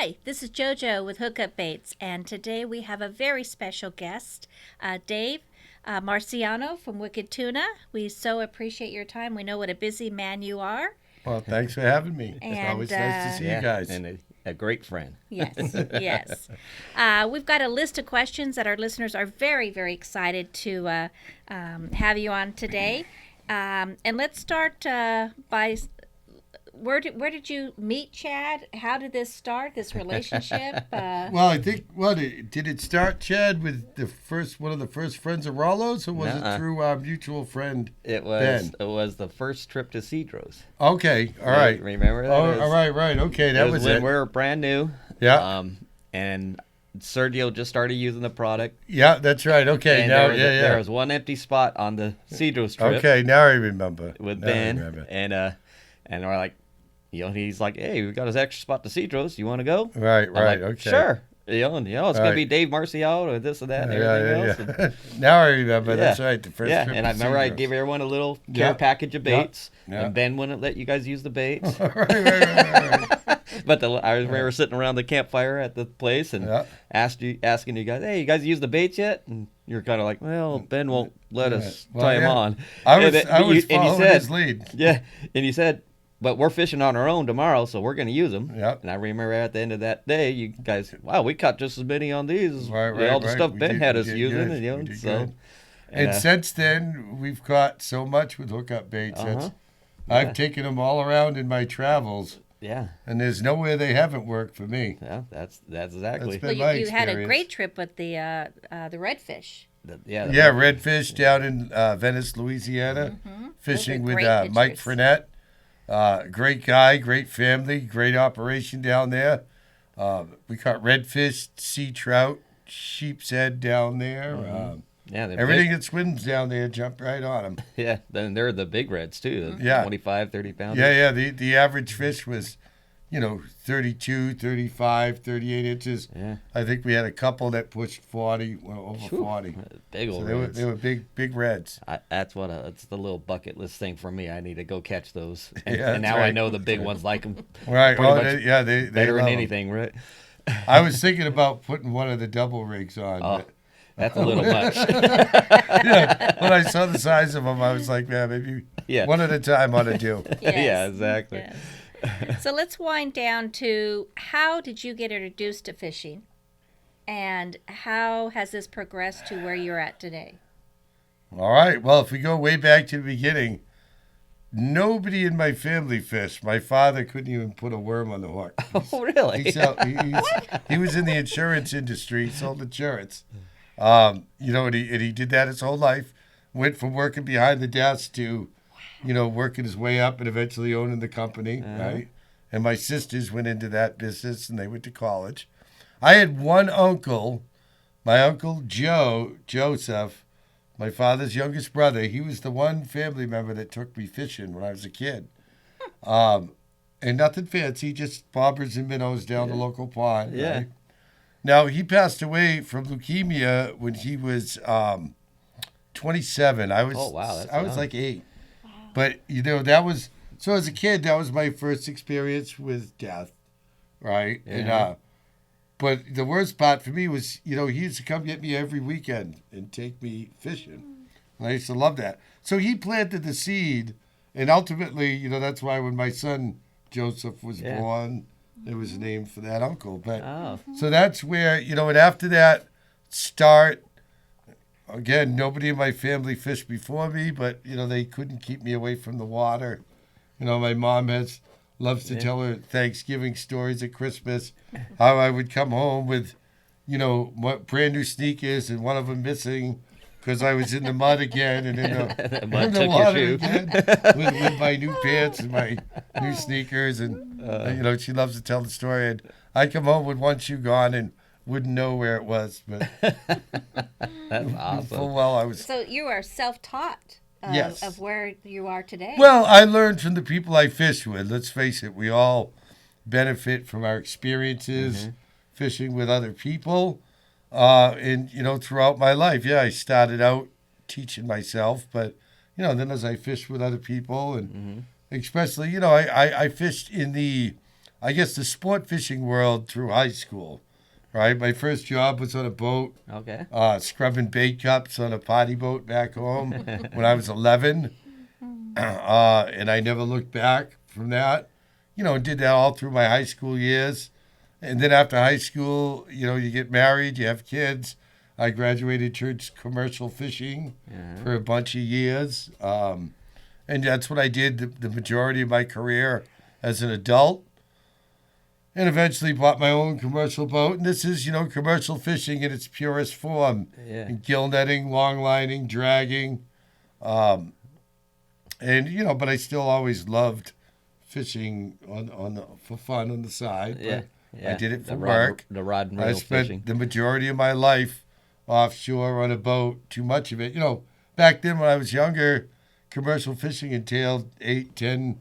Hi, this is Jojo with Hookup Baits, and today we have a very special guest, Dave Marciano from Wicked Tuna. We so appreciate your time. We know what a busy man you are. Well, thanks for having me. It's And, always nice to see you guys. And a great friend. Yes, yes. We've got a list of questions that our listeners are very, very excited to have you on today. And let's start by where did you meet Chad? How did this start? This relationship? Well, I think did it start, Chad, with one of the first friends of Rollo's, or was it through our mutual friend? It was the first trip to Cedros. Okay, all right. Remember that? Oh, all right. Okay, that was when it. we were brand new. Yeah. And Sergio just started using the product. Yeah, that's right. Okay, And now there was one empty spot on the Cedros trip. Okay, now I remember. With Now Ben, I remember. and we're like, he's like, hey, we got his extra spot to Cedros. You want to go? Right, I'm like, okay. Sure. And, it's going to be Right. Dave Marciano or this and that and everything else. And, Now I remember. That's right. The first trip and I to remember I Cedros. gave everyone a little Yeah. care package of baits, Yeah. and Ben wouldn't let you guys use the baits. right. But I remember sitting around the campfire at the place and Yeah. asking you guys, hey, you guys use the baits yet? And you're kind of like, well, Ben won't let us Well, tie him yeah. on. I And was then following said, his lead. Yeah, and you said, but we're fishing on our own tomorrow, so we're going to use them. Yep. And I remember at the end of that day, you guys, wow, we caught just as many on these as all the stuff We Ben did- had we us did using. good. And, We did so, good. And since then, we've caught so much with hookup baits. Uh-huh. I've taken them all around in my travels, yeah, and there's nowhere they haven't worked for me. yeah, that's exactly. That's Well, my you had a experience. great trip with the redfish. Yeah, Redfish down in Venice, Louisiana, fishing Those are with great Mike pictures. Frenette. Great guy, great family, great operation down there. We caught redfish, sea trout, sheep's head down there. yeah, they're Everything that swims down there jumped right on them. Big, yeah, then they're the big reds too. The Yeah. 25, 30 pounds. Yeah. The average fish was, 32, 35, 38 inches. Yeah. I think we had a couple that pushed 40, over Phew, 40. big So old they reds. were big reds. That's the little bucket list thing for me. I need to go catch those. And, Yeah, and that's now I right. know the big ones like them Right. Pretty Oh, much they better love than 'em. anything, right? I was thinking about putting one of the double rigs on. Oh, But, that's a little much. when I saw the size of them, I was like, man, maybe Yeah. one at a time ought to do. Yes. Yeah, exactly. Yes. So let's wind down to how did you get introduced to fishing, and how has this progressed to where you're at today? All right. Well, if we go way back to the beginning, nobody in my family fished. My father couldn't even put a worm on the hook. Oh, really? He was in the insurance industry, sold insurance. And he did that his whole life. Went from working behind the desk to, working his way up and eventually owning the company, right? And my sisters went into that business and they went to college. I had one uncle, my uncle Joseph, my father's youngest brother. He was the one family member that took me fishing when I was a kid. And nothing fancy, just bobbers and minnows down the local pond. Yeah. Right? Now, he passed away from leukemia when he was 27. I was, Oh, wow, that's I was young. like 8. But, that was, so as a kid, that was my first experience with death, right? Yeah. And, but the worst part for me was, he used to come get me every weekend and take me fishing. And I used to love that. So he planted the seed, and ultimately, that's why when my son Joseph was Yeah. born, it was named for that uncle. But Oh, so that's where, and after that start, again, nobody in my family fished before me, but, they couldn't keep me away from the water. My mom loves to tell her Thanksgiving stories at Christmas, how I would come home with, brand new sneakers and one of them missing because I was in the mud again and in That mud in the took your water shoe. again with my new pants and my new sneakers. And, she loves to tell the story. And I'd come home with one shoe gone and wouldn't know where it was. But that's full awesome. well I was. So you are self-taught Yes. of where you are today. Well, I learned from the people I fish with. Let's face it, we all benefit from our experiences fishing with other people. And, throughout my life, I started out teaching myself, but, then as I fished with other people and especially, I fished in the I guess, the sport fishing world through high school, right? My first job was on a boat, Okay. scrubbing bait cups on a potty boat back home when I was 11. And I never looked back from that, and did that all through my high school years. And then after high school, you get married, you have kids. I graduated church commercial fishing for a bunch of years. And that's what I did the majority of my career as an adult. And eventually bought my own commercial boat. And this is, commercial fishing in its purest form. Yeah. And gill netting, long lining, dragging. And, but I still always loved fishing for fun on the side. Yeah. But I did it for the work. The rod and I reel spent fishing. the majority of my life offshore on a boat, too much of it. Back then when I was younger, commercial fishing entailed 8, 10,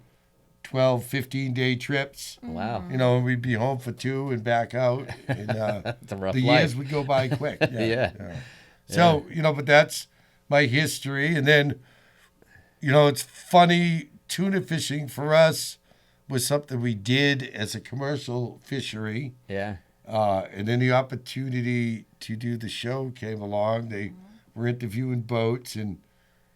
12, 15-day trips. Wow. And we'd be home for 2 and back out. And It's a rough the life. years would go by quick. Yeah. So, but that's my history. And then, it's funny, tuna fishing for us was something we did as a commercial fishery. Yeah. And then the opportunity to do the show came along. They were interviewing boats, and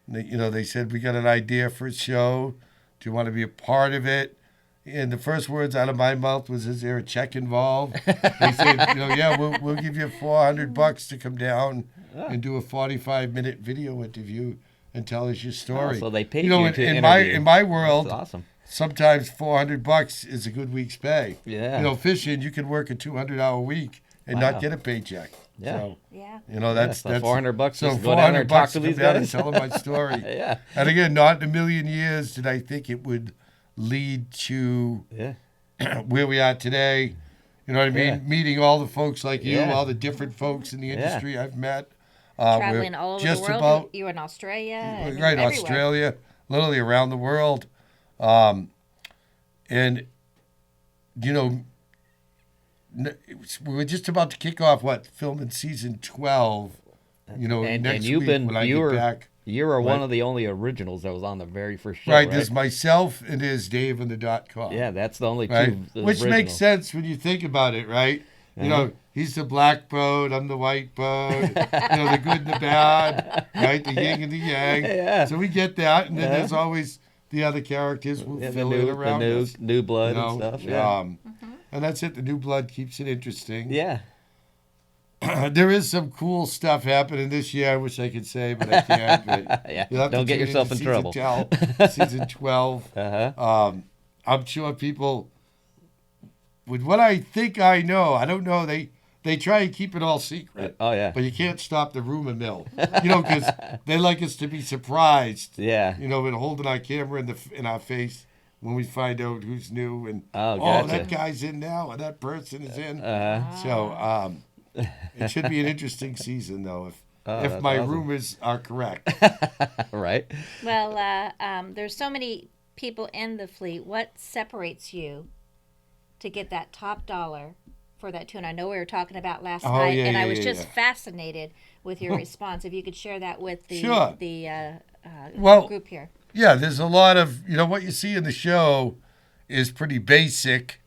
they said, we got an idea for a show. Do you want to be a part of it? And the first words out of my mouth was, is there a check involved? They said, yeah, we'll give you $400 to come down and do a 45-minute video interview and tell us your story. Oh, so they paid in interview. in my world, That's awesome. sometimes $400 is a good week's pay. Yeah. Fishing, you can work a 200-hour week and not get a paycheck. Yeah. So, Yeah. that's so $400 So just go down there and talk $400 to to these come down and guys? tell them my story. Yeah. And again, not in a million years did I think it would lead to Yeah. where we are today. You know what I mean? Yeah. Meeting all the folks like you, Yeah. all the different folks in the industry I've met. Traveling we're all over just the world. about You were in Australia. And right, everywhere. Australia, literally around the world. And, we're just about to kick off, filming season 12, next you've week been when I get back. You were What? one of the only originals that was on the very first show, Right, right? there's myself and there's Dave and the .com. Yeah, that's the only Right, two. which original. makes sense when you think about it, right? He's the black boat, I'm the white boat, the good and the bad, right? The yin and the yang. Yeah. So we get that, and then there's always the other characters who fill in around us. new blood you know? and stuff. Yeah. And that's it. The new blood keeps it interesting. Yeah. There is some cool stuff happening this year. I wish I could say, but I can't. But Yeah. you'll have to Don't get tune yourself in into trouble. Season 12. Uh-huh. I'm sure people, with what I think I know, I don't know, they try and keep it all secret. Oh yeah. But you can't stop the rumor mill, because they like us to be surprised, Yeah. and holding our camera in our face when we find out who's new and Oh, gotcha. that guy's in now or that person is in. Uh-huh. So it should be an interesting season though if that's my awesome. rumors are correct. Right. Well, there's so many people in the fleet. What separates you to get that top dollar for that tuna? I know we were talking about last night, yeah, and I yeah, was yeah, just yeah. fascinated with your response. If you could share that with the Sure. the group here. Yeah, there's a lot of, what you see in the show is pretty basic.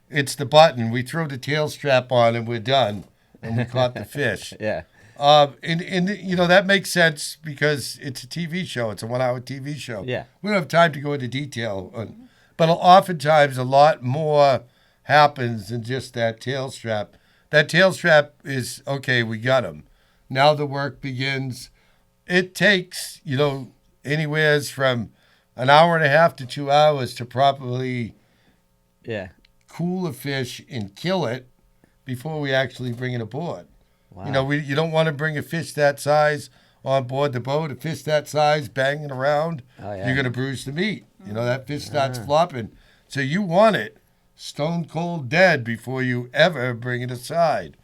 It's the button. We throw the tail strap on and we're done. And we caught the fish. Yeah. And that makes sense because it's a TV show. It's a 1-hour TV show. Yeah. We don't have time to go into detail. But oftentimes a lot more happens than just that tail strap. That tail strap is, okay, we got him. Now the work begins. It takes, anywhere from an hour and a half to 2 hours to properly Yeah. cool a fish and kill it before we actually bring it aboard. Wow. You don't want to bring a fish that size on board the boat. A fish that size banging around, Oh, yeah. you're going to bruise the meat. That fish starts flopping. So you want it stone cold dead before you ever bring it aside.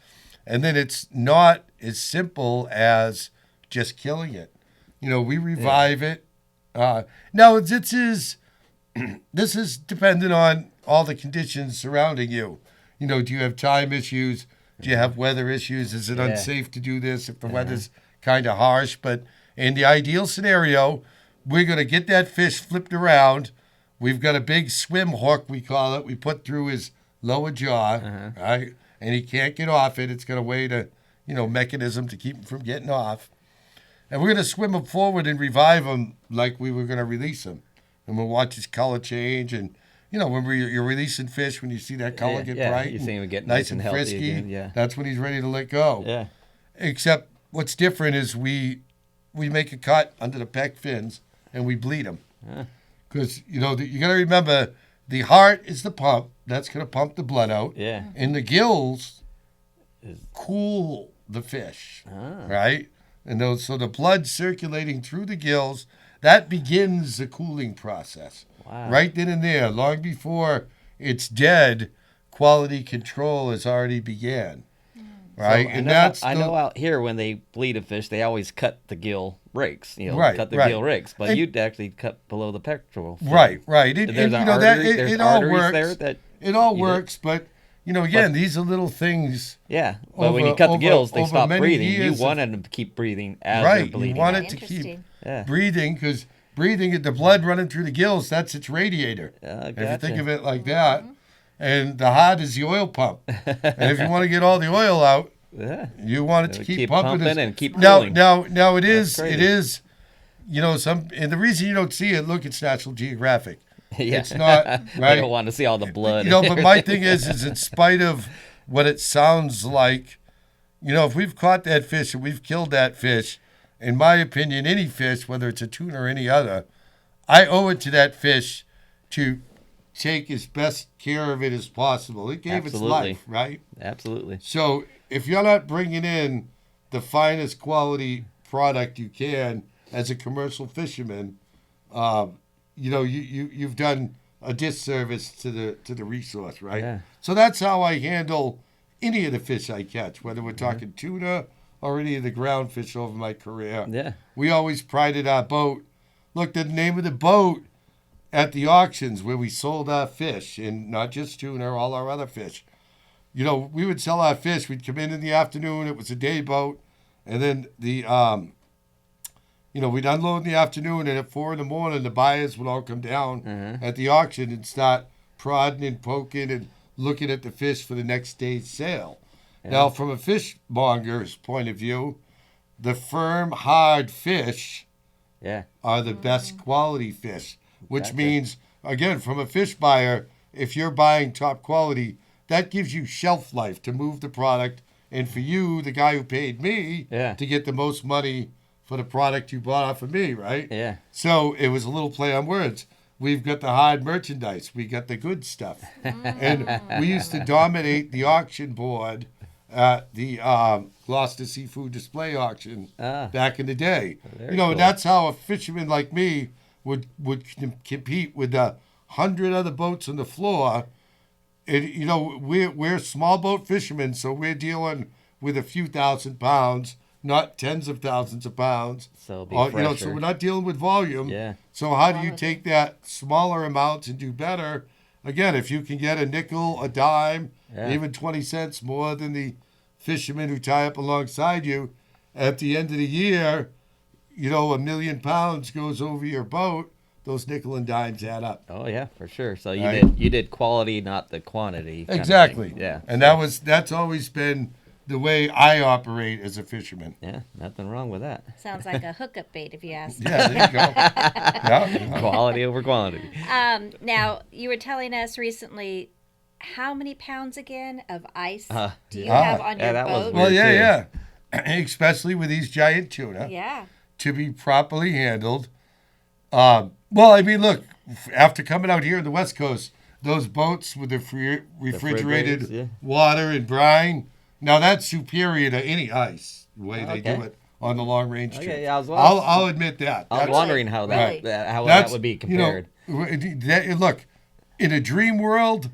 And then it's not as simple as just killing it. We revive it. Now, this is dependent on all the conditions surrounding you. Do you have time issues? Do you have weather issues? Is it unsafe to do this if the weather's kind of harsh? But in the ideal scenario, we're going to get that fish flipped around. We've got a big swim hook, we call it. We put through his lower jaw, Uh-huh. right? And he can't get off it. It's got a way to, mechanism to keep him from getting off. And we're going to swim him forward and revive him like we were going to release him. And we'll watch his color change. And, when you're releasing fish, when you see that color get bright, you see him get nice and and healthy frisky, again, yeah. that's when he's ready to let go. Yeah. Except what's different is we make a cut under the pec fins and we bleed them. Because, you got to remember, the heart is the pump. That's going to pump the blood out. Yeah. And the gills cool the fish, right? And so the blood circulating through the gills, that begins the cooling process. Wow. Right then and there, long before it's dead, quality control has already began. Right? So I know out here when they bleed a fish, they always cut the gill rakes, cut the gill rakes. But you'd actually cut below the pectoral. Right. There's there's all arteries works. there that it all works, but again, these are little things. Yeah, but when you cut the gills, they stop breathing. You wanted them to keep breathing as they're bleeding. You want it to keep breathing because breathing, the blood running through the gills, that's its radiator. Gotcha. If you think of it like that. And the heart is the oil pump. And if you want to get all the oil out, you want it to keep pumping and keep cooling. Now it is, and the reason you don't see it, look, it's National Geographic. Yeah. It's not, right? I don't want to see all the blood. But my thing is in spite of what it sounds like, if we've caught that fish and we've killed that fish, in my opinion, any fish, whether it's a tuna or any other, I owe it to that fish to take as best care of it as possible. It gave its life, right? Absolutely. So if you're not bringing in the finest quality product you can as a commercial fisherman, you've done a disservice to the resource, right? Yeah. So that's how I handle any of the fish I catch, whether we're talking tuna or any of the ground fish over my career. Yeah. We always prided our boat. Look, the name of the boat at the auctions where we sold our fish, and not just tuna, all our other fish. We would sell our fish. We'd come in the afternoon. It was a day boat. And then we'd unload in the afternoon, and at 4 a.m, the buyers would all come down at the auction and start prodding and poking and looking at the fish for the next day's sale. Yeah. Now, from a fishmonger's point of view, the firm, hard fish are the best quality fish, which means, again, from a fish buyer, if you're buying top quality, that gives you shelf life to move the product, and for you, the guy who paid me, to get the most money for the product you bought off of me, right? Yeah. So it was a little play on words. We've got the hard merchandise. We got the good stuff. And we used to dominate the auction board at the Gloucester Seafood Display Auction back in the day. Cool. That's how a fisherman like me would compete with 100 other boats on the floor. And, we're small boat fishermen, so we're dealing with a few thousand pounds, not tens of thousands of pounds. So so we're not dealing with volume. Yeah. So how do you take that smaller amounts and do better? Again, if you can get a nickel, a dime, even 20 cents more than the fishermen who tie up alongside you, at the end of the year, 1 million pounds goes over your boat. Those nickel and dimes add up. Oh yeah, for sure. So you did quality, not the quantity. Exactly. Yeah. And that's always been the way I operate as a fisherman. Yeah, nothing wrong with that. Sounds like a hookup bait, if you ask me. Yeah, there you go. Yeah. Quality over quantity. Now, you were telling us recently, how many pounds again of ice do you have on your boat? Well, yeah. Especially with these giant tuna. Yeah. To be properly handled. Look, after coming out here in the West Coast, those boats with the refrigerated water and brine, now that's superior to any ice, the way they do it on the long range trip. Yeah, I'll admit that. I was wondering how that would be compared. Look, in a dream world,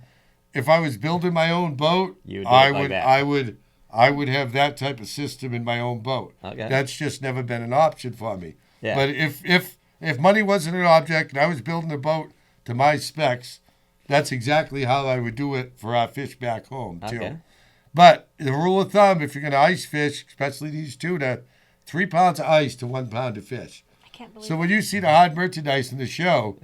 if I was building my own boat, I would have that type of system in my own boat. Okay. That's just never been an option for me. Yeah. But if money wasn't an object and I was building a boat to my specs, that's exactly how I would do it for our fish back home, too. Okay. But the rule of thumb, if you're going to ice fish, especially these tuna, 3 pounds of ice to 1 pound of fish. can't believe So when you see the hard merchandise in the show,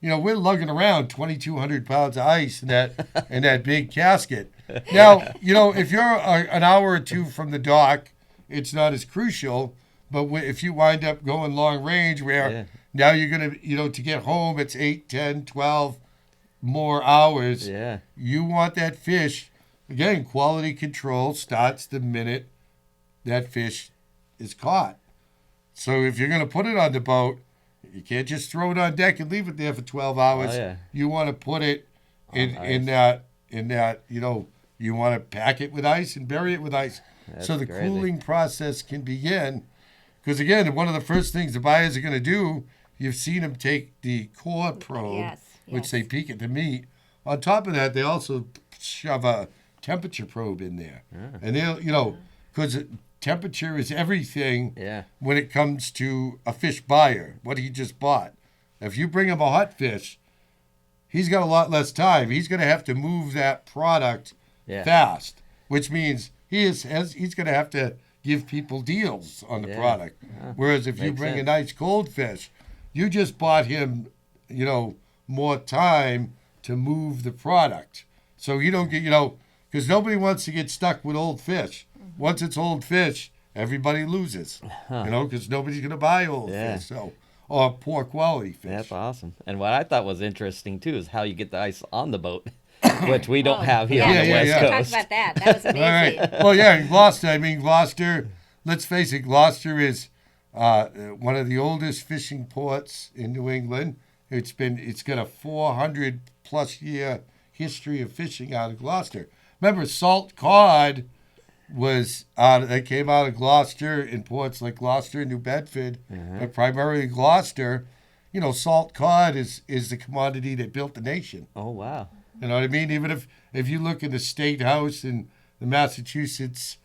we're lugging around 2,200 pounds of ice in that big casket. Now, if you're an hour or two from the dock, it's not as crucial. But if you wind up going long range where now you're going to, to get home, it's 8, 10, 12 more hours. Yeah. You want that fish. Again, quality control starts the minute that fish is caught. So if you're going to put it on the boat, you can't just throw it on deck and leave it there for 12 hours. Oh, yeah. You want to put it in that, you want to pack it with ice and bury it with ice. That's so the crazy. cooling process can begin. Because, again, one of the first things the buyers are going to do, you've seen them take the core probe, which they peek at the meat. On top of that, they also shove a temperature probe in there. Yeah. And they'll, because temperature is everything when it comes to a fish buyer, what he just bought. If you bring him a hot fish, he's got a lot less time. He's going to have to move that product fast, which means he's going to have to give people deals on the product. Whereas if you bring a nice cold fish, you just bought him, more time to move the product. So you don't get, because nobody wants to get stuck with old fish. Once it's old fish, everybody loses, because nobody's going to buy old fish. So, or poor quality fish. That's awesome. And what I thought was interesting, too, is how you get the ice on the boat, which we don't have here on the West Coast. Talk about that. That was amazing. All right. Well, in Gloucester, let's face it, Gloucester is one of the oldest fishing ports in New England. It's got a 400-plus year history of fishing out of Gloucester. Remember, salt cod they came out of Gloucester in ports like Gloucester and New Bedford, but primarily Gloucester. Salt cod is the commodity that built the nation. Oh, wow. You know what I mean? Even if you look in the State House in the Massachusetts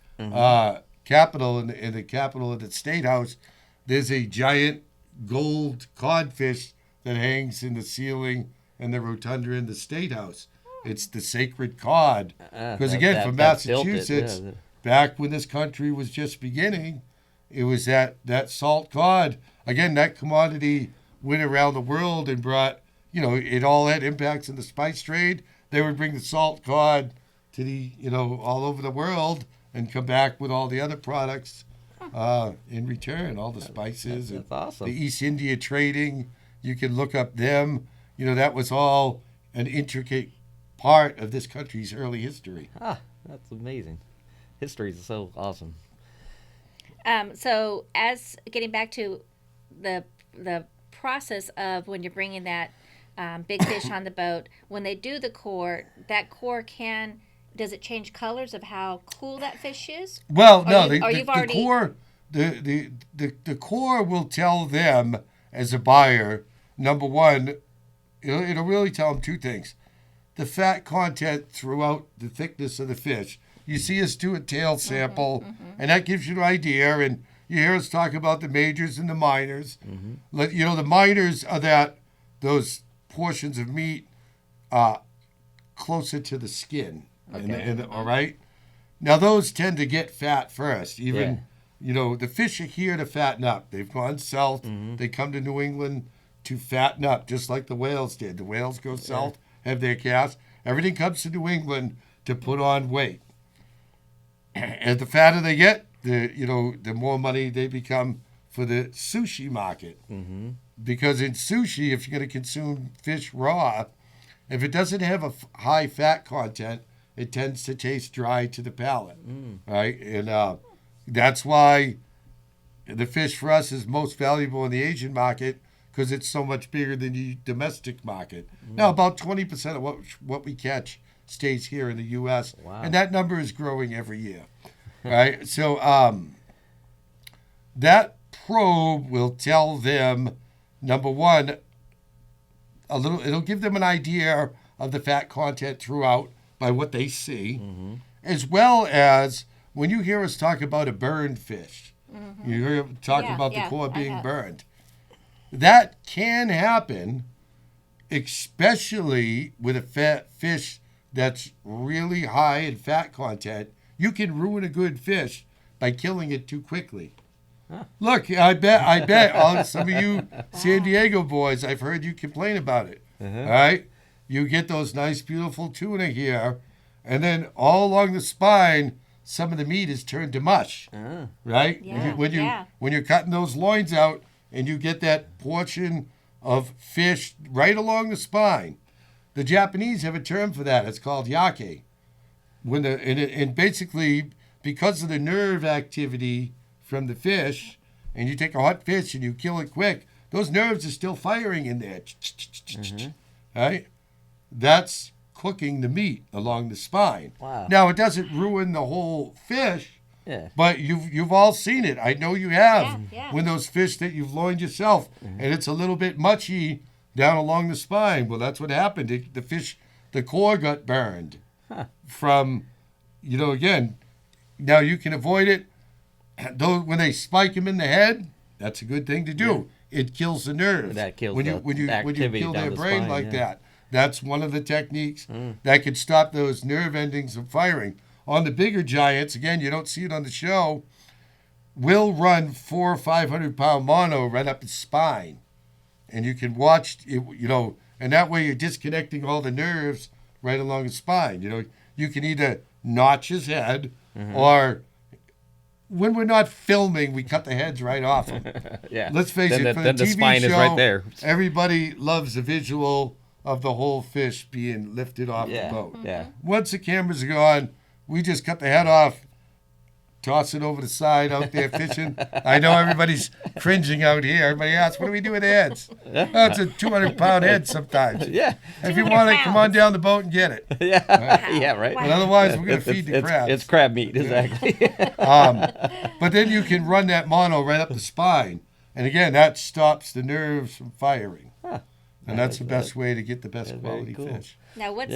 capital, in the capital of the State House, there's a giant gold codfish that hangs in the ceiling and the rotunda in the State House. It's the sacred cod. Because again, from Massachusetts, back when this country was just beginning, it was that salt cod. Again, that commodity went around the world and brought, it all had impacts in the spice trade. They would bring the salt cod to the, all over the world and come back with all the other products in return, all the spices. That's awesome. The East India trading, you can look up them. That was all an intricate part of this country's early history. That's amazing. History is so awesome. So as getting back to the process of when you're bringing that big fish on the boat, when they do the core, that core does it change colors of how cool that fish is? Well, no, the core will tell them as a buyer, number one, it'll really tell them two things. The fat content throughout the thickness of the fish. You see us do a tail sample, and that gives you an idea, and you hear us talk about the majors and the minors. The minors are those portions of meat closer to the skin. Okay. All right? Now, those tend to get fat first. Even, the fish are here to fatten up. They've gone south. They come to New England to fatten up, just like the whales did. The whales go south, have their calves. Everything comes to New England to put on weight. As the fatter they get, the more money they become for the sushi market. Because in sushi, if you're going to consume fish raw, if it doesn't have a high fat content, it tends to taste dry to the palate, right? And that's why the fish for us is most valuable in the Asian market, because it's so much bigger than the domestic market. Now, about 20% of what we catch stays here in the U.S., and that number is growing every year, right? So that probe will tell them, number one, it'll give them an idea of the fat content throughout by what they see, as well as when you hear us talk about a burned fish, you hear talk about the core being burned. That can happen, especially with a fat fish that's really high in fat content. You can ruin a good fish by killing it too quickly. Look, I bet all some of you San Diego boys, I've heard you complain about it. All right? You get those nice, beautiful tuna here, and then all along the spine, some of the meat is turned to mush. Right? Yeah. When you're cutting those loins out and you get that portion of fish right along the spine, the Japanese have a term for that. It's called yake. And basically, because of the nerve activity from the fish, and you take a hot fish and you kill it quick, those nerves are still firing in there. Right? That's cooking the meat along the spine. Wow. Now, it doesn't ruin the whole fish, Yeah. but you've all seen it. I know you have. Yeah. When those fish that you've loined yourself, and it's a little bit mushy down along the spine. Well, that's what happened. The fish, the core got burned from, again, now you can avoid it. Though when they spike him in the head, that's a good thing to do. Yeah. It kills the nerves. That kills when you kill their brain like that. That's one of the techniques that could stop those nerve endings from firing. On the bigger giants, again, you don't see it on the show, will run 400 or 500 pound mono right up the spine, and you can watch it. And that way you're disconnecting all the nerves right along the spine. You can either notch his head or, when we're not filming, we cut the heads right off them. Yeah. Let's face it, for the TV spine show, is right there. Everybody loves the visual of the whole fish being lifted off the boat. Yeah. Once the cameras are gone, we just cut the head off, toss it over the side out there fishing. I know everybody's cringing out here. Everybody asks, what do we do with the heads? Oh, it's a 200-pound head sometimes. Yeah. If you want it, come on down the boat and get it. Yeah. Right? Yeah, right. But otherwise, we're going to feed the crabs. It's crab meat, exactly. But then you can run that mono right up the spine. And again, that stops the nerves from firing. And that's the best way to get the best quality fish. Now, what's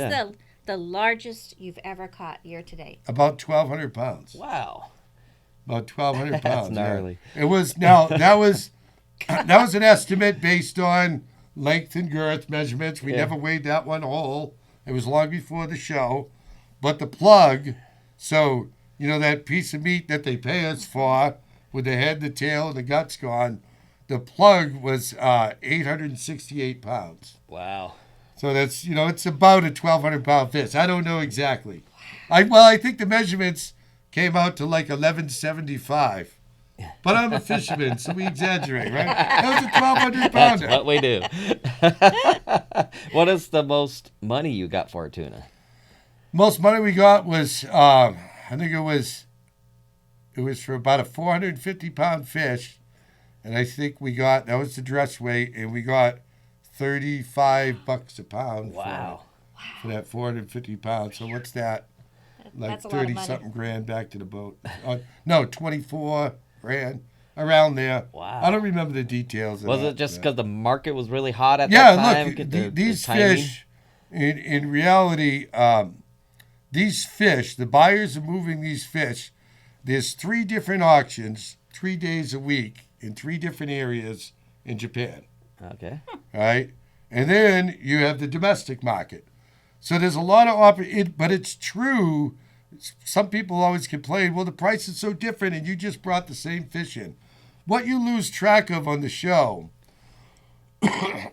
the largest you've ever caught year to date? About 1,200 pounds. Wow. About 1,200 pounds. That's gnarly. Yeah. It was that was an estimate based on length and girth measurements. We never weighed that one whole. It was long before the show. But the plug, so that piece of meat that they pay us for, with the head, the tail, and the guts gone, the plug was 868 pounds. Wow. So that's, it's about a 1,200 pound fish. I don't know exactly. I think the measurements came out to like 1175. But I'm a fisherman, so we exaggerate, right? That was a 1,200 pounder. That's what we do. What is the most money you got for a tuna? Most money we got was, I think it was for about a 450 pound fish. And I think that was the dress weight, and we got $35 a pound. Wow. For that 450 pounds. So what's that? Like 30-something grand back to the boat. No, 24 grand, around there. Wow. I don't remember the details of Was that, it just because the market was really hot at that time? Yeah, look, these fish, in reality, these fish, the buyers are moving these fish. There's 3 different auctions, 3 days a week, in 3 different areas in Japan. Okay. Right? And then you have the domestic market. So there's a lot of but it's true. Some people always complain, well, the price is so different and you just brought the same fish in. What you lose track of on the show,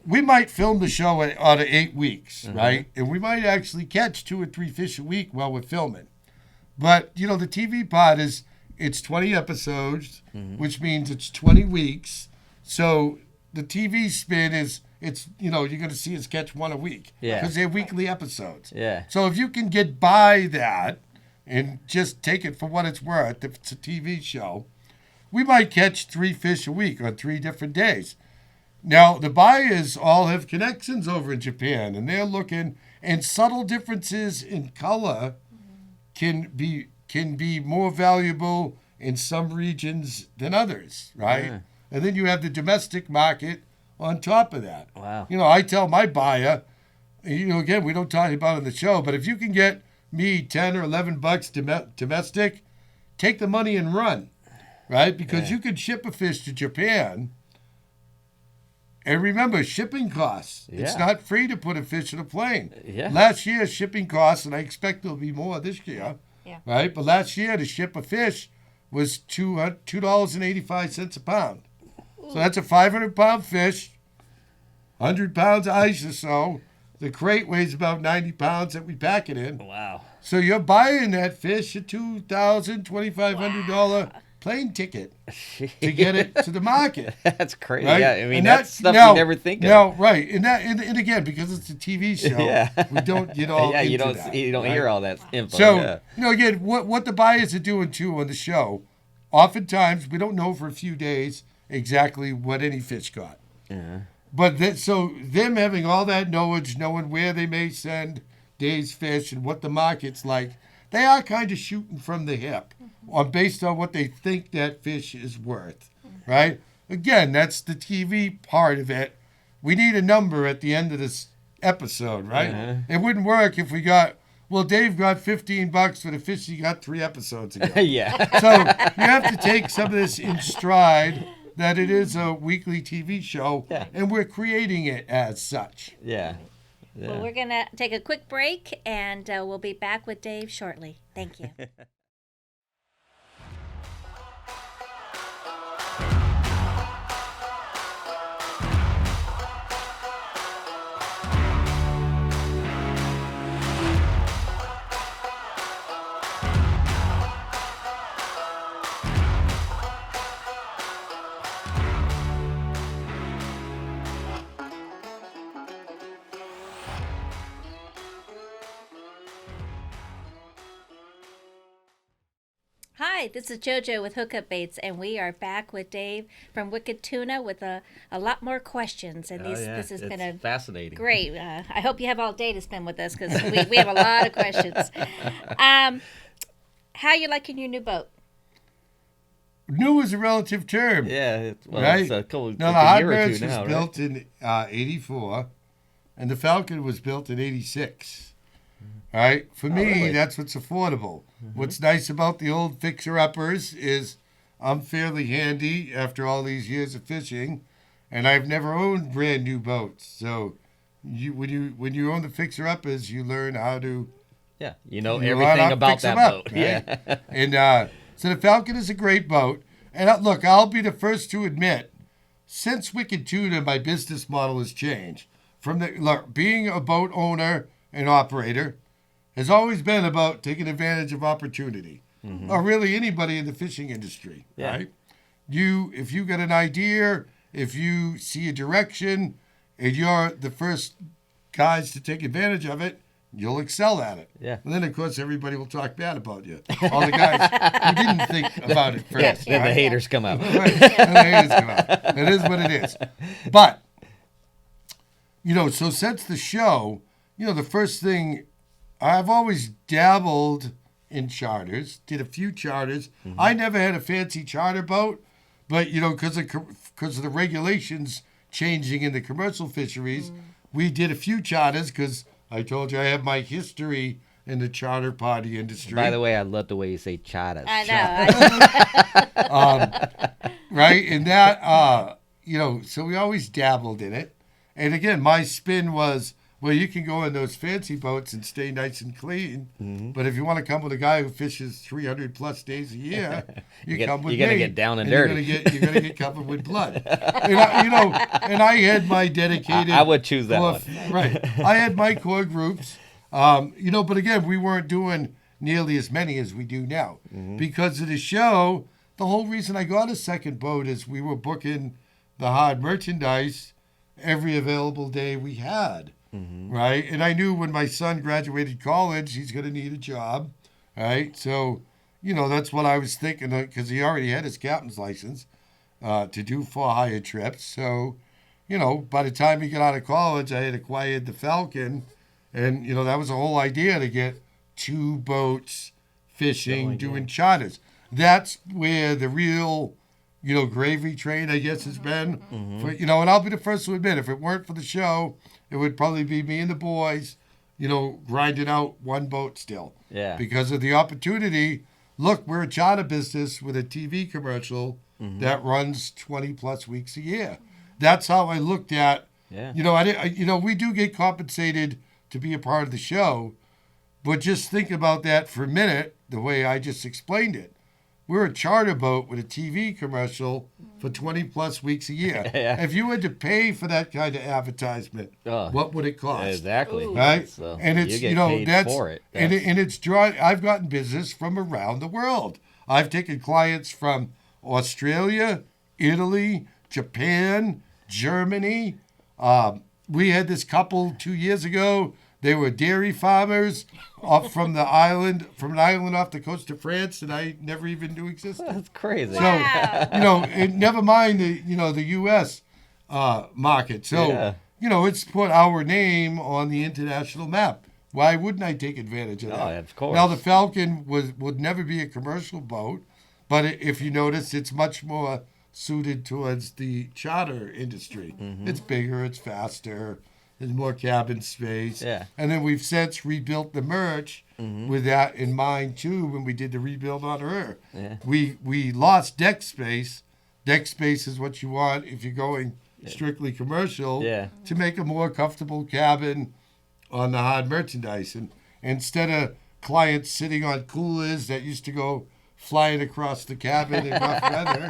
we might film the show out of 8 weeks, right? And we might actually catch 2 or 3 fish a week while we're filming. But, the TV pod it's 20 episodes, which means it's 20 weeks. So the TV spin you're going to see us catch 1 a week. Yeah. Because they're weekly episodes. Yeah. So if you can get by that and just take it for what it's worth, if it's a TV show, we might catch 3 fish a week on 3 different days. Now, the buyers all have connections over in Japan, and they're looking, and subtle differences in color can be more valuable in some regions than others, right? Yeah. And then you have the domestic market on top of that. Wow. I tell my buyer, again, we don't talk about it on the show, but if you can get me $10 or $11 domestic, take the money and run, right? Because you could ship a fish to Japan. And remember, shipping costs. Yeah. It's not free to put a fish in a plane. Yeah. Last year, shipping costs, and I expect there'll be more this year, Yeah. right? But last year, to ship a fish was $2.85 a pound. So that's a 500-pound fish, 100 pounds of ice or so. The crate weighs about 90 pounds that we pack it in. Wow. So you're buying that fish a $2,000, $2,500 plane ticket to get it to the market. That's crazy. Right? Yeah, I mean, And that's stuff you never think of. No, right. And again, because it's a TV show, we don't get all you into don't that, you don't right? hear all that info. So, again, what the buyers are doing, too, on the show, oftentimes we don't know for a few days exactly what any fish got. But so them having all that knowledge, knowing where they may send Dave's fish and what the market's like, they are kind of shooting from the hip based on what they think that fish is worth, right? Again, that's the TV part of it. We need a number at the end of this episode, right? It wouldn't work if we got, well, Dave got $15 for the fish he got 3 episodes ago. Yeah. So you have to take some of this in stride, that it is a weekly TV show, and we're creating it as such. Yeah. Well, we're going to take a quick break, and we'll be back with Dave shortly. Thank you. Hi, this is Jojo with Hookup Baits, and we are back with Dave from Wicked Tuna with a lot more questions. And this has been a fascinating. Great. I hope you have all day to spend with us because we have a lot of questions. How you liking your new boat? New is a relative term. Yeah, right? It's a couple, now, like the a year or Hotbirds two was now, built in 84, and the Falcon was built in 86. All right? For me, really? that's what's affordable. What's nice about the old fixer-uppers is I'm fairly handy after all these years of fishing, and I've never owned brand new boats. So when you own the fixer-uppers, you learn how to everything about that boat. Right? Yeah. And so the Falcon is a great boat. And look, I'll be the first to admit, since Wicked Tuna, my business model has changed. Being a boat owner and operator has always been about taking advantage of opportunity, or really anybody in the fishing industry, right? If you got an idea, if you see a direction, and you're the first guys to take advantage of it, you'll excel at it. Yeah. And then, of course, everybody will talk bad about you. All the guys who didn't think about it first. Then the haters come out. Right. And the haters come out. It is what it is. But, so since the show, the first thing, I've always dabbled in charters, did a few charters. I never had a fancy charter boat, but, because of the regulations changing in the commercial fisheries, we did a few charters because I told you I have my history in the charter party industry. By the way, I love the way you say charters. I know. Right? And that, so we always dabbled in it. And again, my spin was, well, you can go in those fancy boats and stay nice and clean. But if you want to come with a guy who fishes 300 plus days a year, come with me. You got to get down and dirty. You're going to get covered with blood. And I had my dedicated. I would choose that one. Right. I had my core groups. But again, we weren't doing nearly as many as we do now. Because of the show, the whole reason I got a second boat is we were booking the hard merchandise every available day we had. Right? And I knew when my son graduated college, he's going to need a job. Right? So, that's what I was thinking, because he already had his captain's license to do for-hire trips. So, by the time he got out of college, I had acquired the Falcon. And, that was the whole idea, to get 2 boats fishing, doing charters. That's where the real, gravy train, I guess, has been. For, and I'll be the first to admit, if it weren't for the show, it would probably be me and the boys, grinding out one boat still. Yeah. Because of the opportunity. Look, we're a charter business with a TV commercial that runs 20 plus weeks a year. That's how I looked at, we do get compensated to be a part of the show, but just think about that for a minute, the way I just explained it. we're a charter boat with a TV commercial for 20 plus weeks a year. Yeah. If you had to pay for that kind of advertisement, what would it cost? Exactly. Right? So and it's, you get paid that's, for it. and it's drawing, I've gotten business from around the world. I've taken clients from Australia, Italy, Japan, Germany. We had this couple 2 years ago. They were dairy farmers from an island off the coast of France that I never even knew existed. That's crazy. So, and never mind the U.S. Market. So, it's put our name on the international map. Why wouldn't I take advantage of that? Oh, of course. Now, the Falcon would never be a commercial boat, but if you notice, it's much more suited towards the charter industry. Mm-hmm. It's bigger, it's faster. There's more cabin space. Yeah. And then we've since rebuilt the merch with that in mind, too, when we did the rebuild on her. Yeah. We lost deck space. Deck space is what you want if you're going strictly commercial to make a more comfortable cabin on the hard merchandise. And instead of clients sitting on coolers that used to go flying across the cabin in rough weather,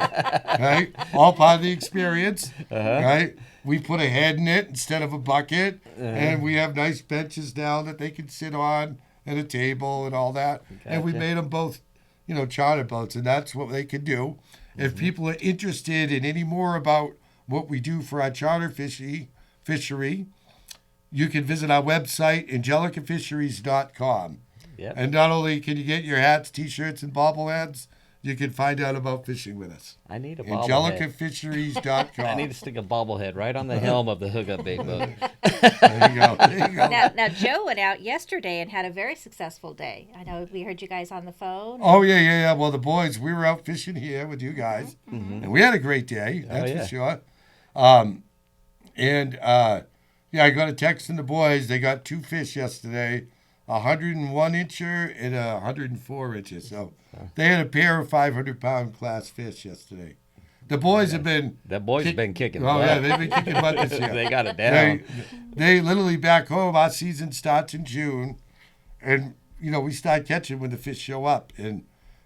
right? All part of the experience, right? We put a head in it instead of a bucket, and we have nice benches now that they can sit on and a table and all that. Gotcha. And we made them both, charter boats, and that's what they can do. If people are interested in any more about what we do for our charter fishery, you can visit our website, angelicafisheries.com. Yep. And not only can you get your hats, T-shirts, and bobbleheads, you can find out about fishing with us. I need a bobblehead. angelicafisheries.com. I need to stick a bobblehead right on the helm of the hookup bait boat. There you go. Now, Joe went out yesterday and had a very successful day. I know we heard you guys on the phone. Oh, yeah. Well, the boys, we were out fishing here with you guys, and we had a great day, that's for sure. I got a text from the boys. They got 2 fish yesterday, a 101 incher and a 104 inches. So they had a pair of 500-pound class fish yesterday. The boys have been... The boys have been kicking butt. butt. Yeah, they've been kicking butt this year. They got it down. They literally back home, our season starts in June, and, we start catching when the fish show up. And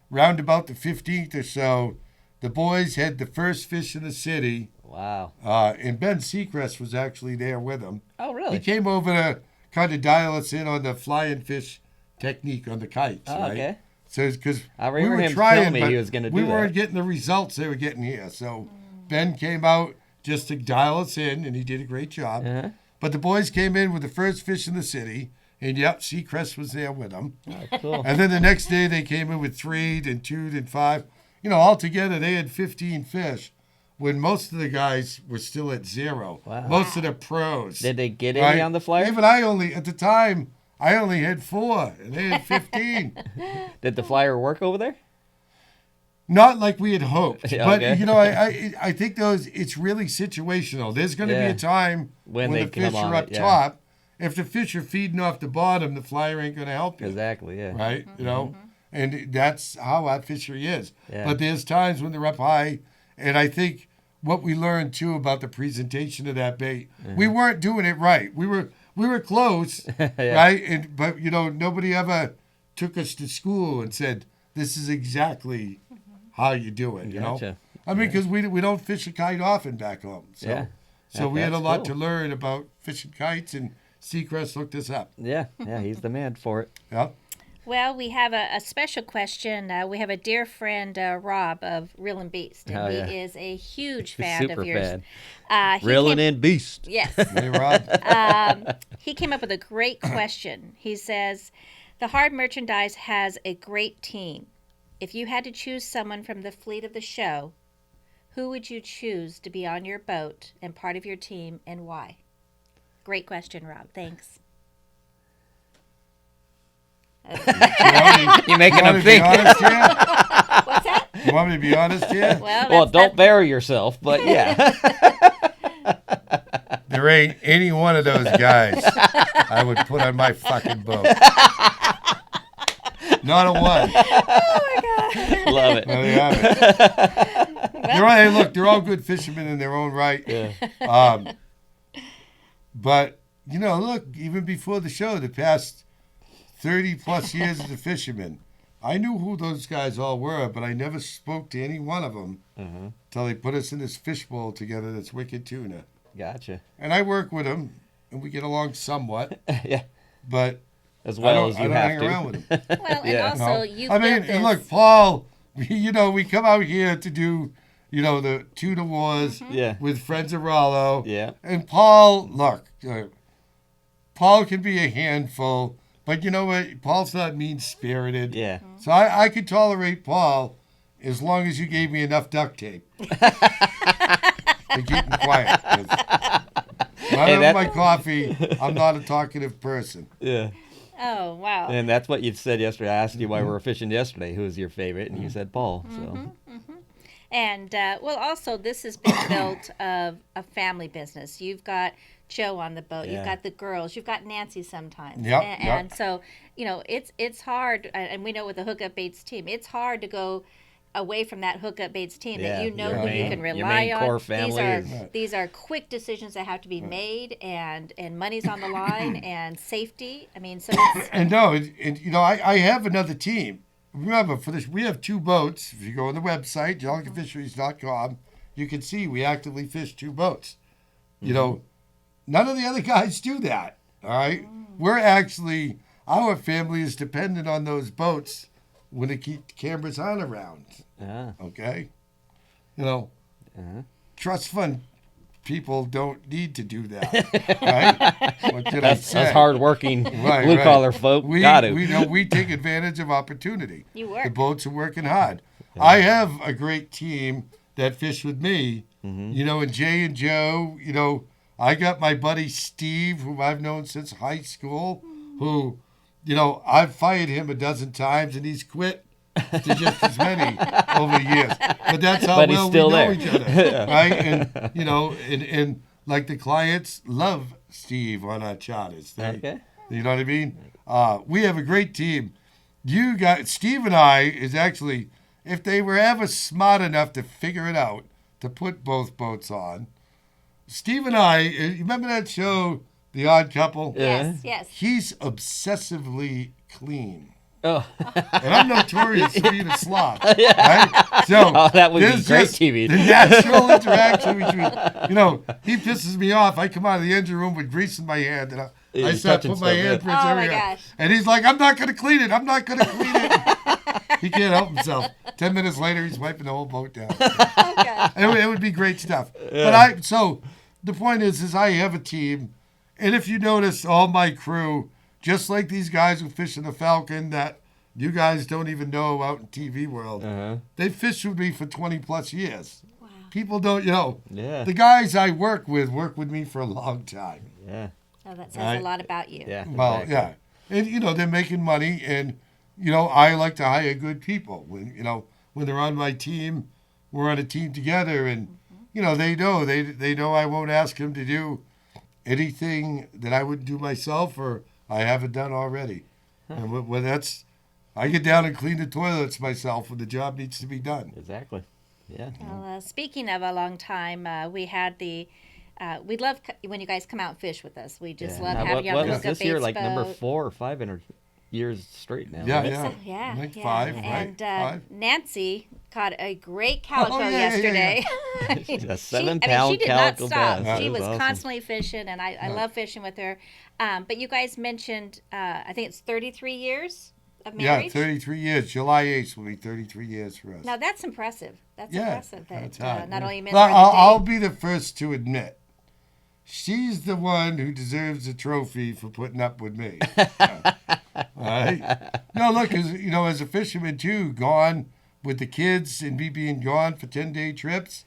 round about the 15th or so, the boys had the first fish in the city. Wow. And Ben Seacrest was actually there with them. Oh, really? He came over to kind of dial us in on the flying fish technique on the kites, right? Okay. So because I remember him telling me he was going to do we that. weren't getting the results they were getting here. So Ben came out just to dial us in, and he did a great job. Uh-huh. But the boys came in with the first fish in the city, and Seacrest was there with them. Oh, cool. And then the next day they came in with 3, then 2, then 5. Altogether they had 15 fish, when most of the guys were still at 0. Wow. Most of the pros. Did they get any on the flyer? Even at the time, I only had 4, and they had 15. Did the flyer work over there? Not like we had hoped. Yeah, but, okay. I think it's really situational. There's going to be a time when they the fish are up top. If the fish are feeding off the bottom, the flyer ain't going to help you. Exactly, yeah. Right? And that's how our fishery is. Yeah. But there's times when they're up high, and I think what we learned, too, about the presentation of that bait, we weren't doing it right. We were close, right? But nobody ever took us to school and said, this is exactly how you do it, Gotcha. I mean, because we don't fish a kite often back home. So we had a lot to learn about fishing kites, and Seacrest looked us up. Yeah, he's the man for it. Yep. Well, we have a special question. We have a dear friend, Rob of Reelin' Beast, and he is a huge fan of yours. Fan. Reelin' in Beast. Yes. Hey, Rob. He came up with a great question. He says, the hard merchandise has a great team. If you had to choose someone from the fleet of the show, who would you choose to be on your boat and part of your team, and why? Great question, Rob. Thanks. You're making them think. What's that? You want me to be honest here? Well, don't bury yourself, but yeah. There ain't any one of those guys I would put on my fucking boat. Not a one. Oh, my God. Love it. There you have it. They're all good fishermen in their own right. Yeah. But, look, even before the show, the past 30 plus years as a fisherman, I knew who those guys all were, but I never spoke to any one of them until they put us in this fishbowl together that's Wicked Tuna. Gotcha. And I work with them, and we get along somewhat. Yeah. But as well as you I don't have hang to. around with them. Well, and also you. I mean, and look, Paul. We come out here to do, the Tuna Wars with Friends of Rollo. Yeah. And Paul, look, Paul can be a handful, but you know what? Paul's not mean-spirited. Yeah. So I could tolerate Paul as long as you gave me enough duct tape to keep him quiet. When I have my coffee, I'm not a talkative person. Yeah. Oh, wow. And that's what you said yesterday. I asked you why we were fishing yesterday. Who was your favorite? And you said Paul. So. And, well, also, this has been built of a family business. You've got Joe on the boat. You've got the girls. You've got Nancy sometimes. Yep, and so, it's hard. And we know with the Hookup Baits team, it's hard to go away from that Hookup Baits team that you know who you can rely on. Core family these are quick decisions that have to be made, and money's on the line, and safety. I mean, so it's... And no, I have another team. Remember, for this, we have 2 boats. If you go on the website, JellicaFisheries.com, you can see we actively fish 2 boats. None of the other guys do that, all right? We're actually, our family is dependent on those boats when the cameras aren't around, okay? Trust fund people don't need to do that, right? What did I say? That's hardworking blue-collar folk. Got to. We take advantage of opportunity. You work. The boats are working hard. I have a great team that fish with me, and Jay and Joe, I got my buddy Steve, who I've known since high school, who, I've fired him a dozen times, and he's quit to just as many over the years. But that's how well we know each other, right? And, and like the clients love Steve on our charters. You know what I mean? We have a great team. Steve and I is actually, if they were ever smart enough to figure it out, to put both boats on, Steve and I, you remember that show, The Odd Couple? Yes. He's obsessively clean. Oh. And I'm notorious for being a slob. Right? So that would be great TV. The natural interaction between, he pisses me off. I come out of the engine room with grease in my hand, and I start putting my handprints everywhere. My gosh. And he's like, I'm not going to clean it. He can't help himself. 10 minutes later, he's wiping the whole boat down. It would be great stuff. Yeah. But so the point is I have a team, and if you notice, all my crew, just like these guys who fish in the Falcon that you guys don't even know out in TV world, they fished with me for 20 plus years. Wow. People don't, the guys I work with me for a long time. Yeah. Oh, that says a lot about you. Yeah. Well, exactly. And, they're making money, and, I like to hire good people. When they're on my team, we're on a team together, and, they know I won't ask them to do anything that I wouldn't do myself or I haven't done already. And when I get down and clean the toilets myself when the job needs to be done. Exactly. Yeah. Well, speaking of a long time, we had we love when you guys come out and fish with us. We just love having you on the Hookup Baits this year, like boat. number 4 or 5 years straight now. Yeah. Like 5, right? And 5. Nancy caught a great calico yesterday. She's a 7-pound she did calico not stop. bass. She was awesome. constantly fishing, and I love fishing with her. But you guys mentioned, I think it's 33 years of marriage? Yeah, 33 years. July 8th will be 33 years for us. Now, that's impressive. That's impressive that not only men well, are the I'll be the first to admit, she's the one who deserves a trophy for putting up with me. All right? No, look, as a fisherman, too, gone with the kids and me being gone for 10-day trips,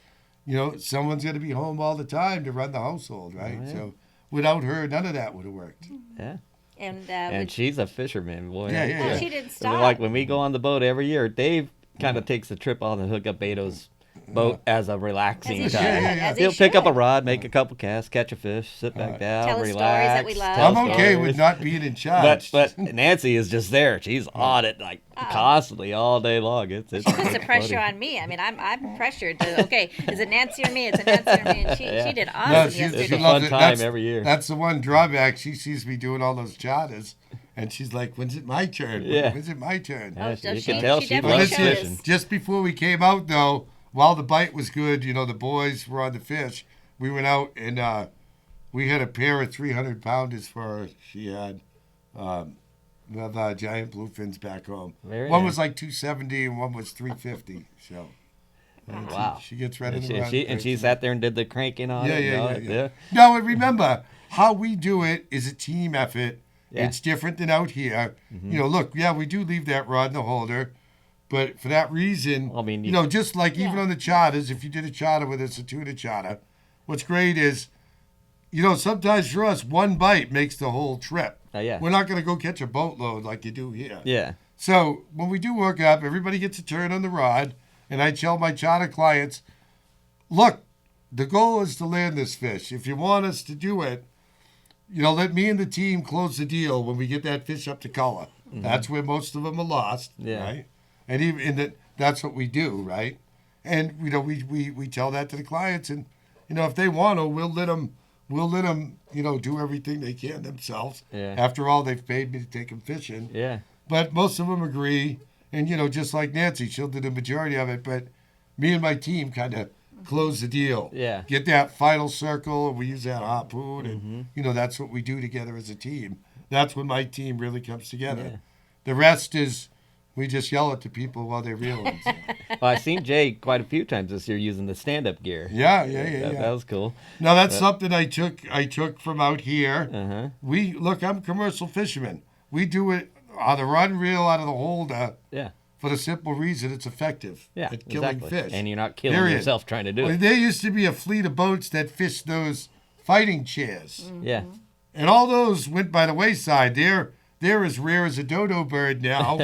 someone's going to be home all the time to run the household, right? Oh, yeah. So without her, none of that would have worked. Yeah. And she's a fisherman, boy. Yeah. She didn't stop. Like when we go on the boat every year, Dave kind of takes a trip on the Hookup Baitos boat as a relaxing As he time. should. He'll pick up a rod, make a couple casts, catch a fish, sit back down, tell us relax. stories that we love. I'm okay with not being in charge. But Nancy is just there. She's on it constantly all day long. It's She puts the pressure on me. I mean, I'm pressured to, is it Nancy or me? It's a Nancy or me. And she did awesome yesterday. It's a fun time every year. That's the one drawback. She sees me doing all those charters. And she's like, when's it my turn? Yeah. When's it my turn? Yeah, so you she- can tell she she definitely loves shows. fishing. Just before we came out, though, while the bite was good, the boys were on the fish. We went out and we had a pair of 300-pounders for her. She had with giant bluefins back home. Very one nice. was like 270 and one was 350. So Wow. she gets ready to run. And she sat there and did the cranking on it. Yeah. No, and remember, how we do it is a team effort. Yeah. It's different than out here. Mm-hmm. Look, we do leave that rod in the holder. But for that reason, I mean, just like even on the charters, if you did a charter with us, a tuna charter, what's great is, sometimes for us, one bite makes the whole trip. Yeah. We're not going to go catch a boatload like you do here. Yeah. So when we do work up, everybody gets a turn on the rod, and I tell my charter clients, look, the goal is to land this fish. If you want us to do it, let me and the team close the deal when we get that fish up to color. Mm-hmm. That's where most of them are lost, right? And even that's what we do, right? And we tell that to the clients, and if they want to, we'll let them do everything they can themselves. Yeah. After all, they've paid me to take them fishing. Yeah. But most of them agree, and just like Nancy, she'll do the majority of it. But me and my team kind of close the deal. Yeah. Get that final circle, and we use that harpoon, and that's what we do together as a team. That's when my team really comes together. Yeah. The rest is we just yell at the people while they reel them. So. Well, I've seen Jay quite a few times this year using the stand-up gear. Yeah. That was cool. Now that's something I took from out here. Uh-huh. I'm a commercial fisherman. We do it on the rod and reel out of the holder. Yeah. For the simple reason it's effective at killing fish. And you're not killing yourself trying to do it. There used to be a fleet of boats that fished those fighting chairs. Mm-hmm. Yeah. And all those went by the wayside. They're as rare as a dodo bird now.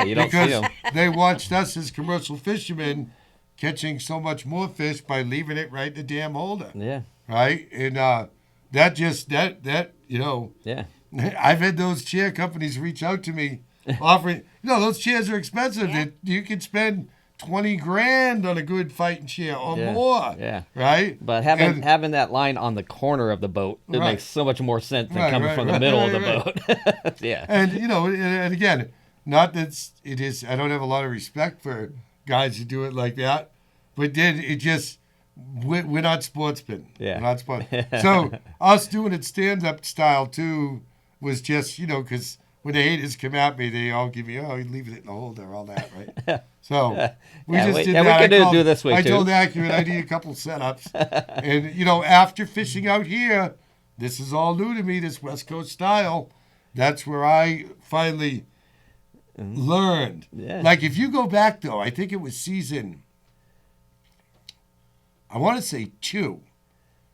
You don't see them. Because they watched us as commercial fishermen catching so much more fish by leaving it right in the damn holder. Yeah. Right? And Yeah. I've had those chair companies reach out to me offering, those chairs are expensive. Yeah. You could spend $20,000 on a good fighting chair or more. Yeah. Right? But having that line on the corner of the boat, it makes so much more sense than coming from the middle of the boat. Yeah. And, and again, not that it is, I don't have a lot of respect for guys who do it like that, but then it just, we're not sportsmen. Yeah. We're not sportsmen. So us doing it stand-up style, too, was just, because when the haters come at me, they all give me, you're leaving it in the holder, all that, right? So we just did that. We could do this way, I too. told Accurate I need a couple setups. And, after fishing out here, this is all new to me, this West Coast style. That's where I finally learned. Yeah. Like, if you go back, though, I think it was season, I want to say 2.